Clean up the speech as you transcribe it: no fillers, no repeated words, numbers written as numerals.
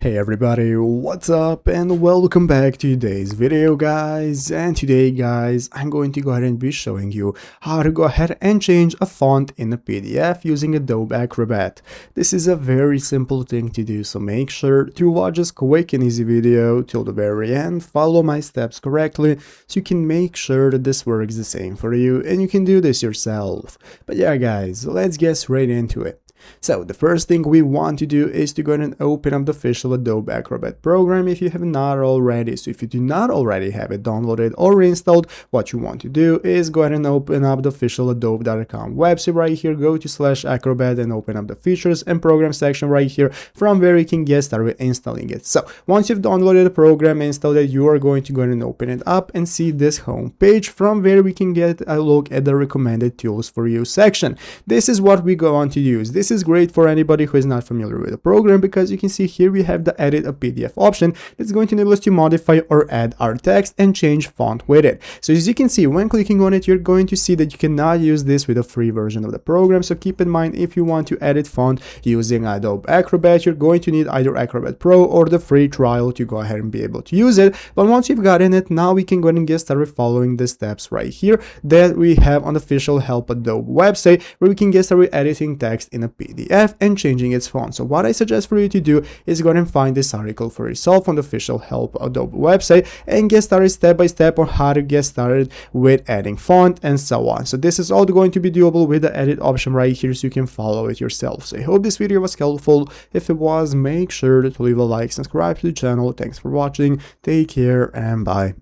Hey everybody, what's up and welcome back to today's video guys. And today guys, I'm going to go ahead and be showing you how to go ahead and change a font in a PDF using Adobe Acrobat. This is a very simple thing to do, so make sure to watch this quick and easy video till the very end, follow my steps correctly so you can make sure that this works the same for you and you can do this yourself. But yeah guys, let's get straight into it. So the first thing we want to do is to go ahead and open up the official Adobe Acrobat program if you have not already. So if you do not already have it downloaded or installed, what you want to do is go ahead and open up the official adobe.com website right here, go to /acrobat and open up the features and program section right here, from where you can get started installing it. So once you've downloaded the program, installed it, you are going to go ahead and open it up and see this home page from where we can get a look at the recommended tools for you section. This is what we go on to use. This is great for anybody who is not familiar with the program, because you can see here we have the edit a PDF option that's going to enable us to modify or add our text and change font with it. So as you can see, when clicking on it, you're going to see that you cannot use this with a free version of the program. So keep in mind, if you want to edit font using Adobe Acrobat, you're going to need either Acrobat Pro or the free trial to go ahead and be able to use it. But once you've gotten it, now we can go ahead and get started following the steps right here that we have on the official Help Adobe website, where we can get started editing text in a PDF and changing its font. So what I suggest for you to do is go ahead and find this article for yourself on the official Help Adobe website and get started step by step on how to get started with adding font and so on. So this is all going to be doable with the edit option right here, so you can follow it yourself. So I hope this video was helpful. If it was, make sure to leave a like, subscribe to the channel. Thanks for watching, take care, and bye.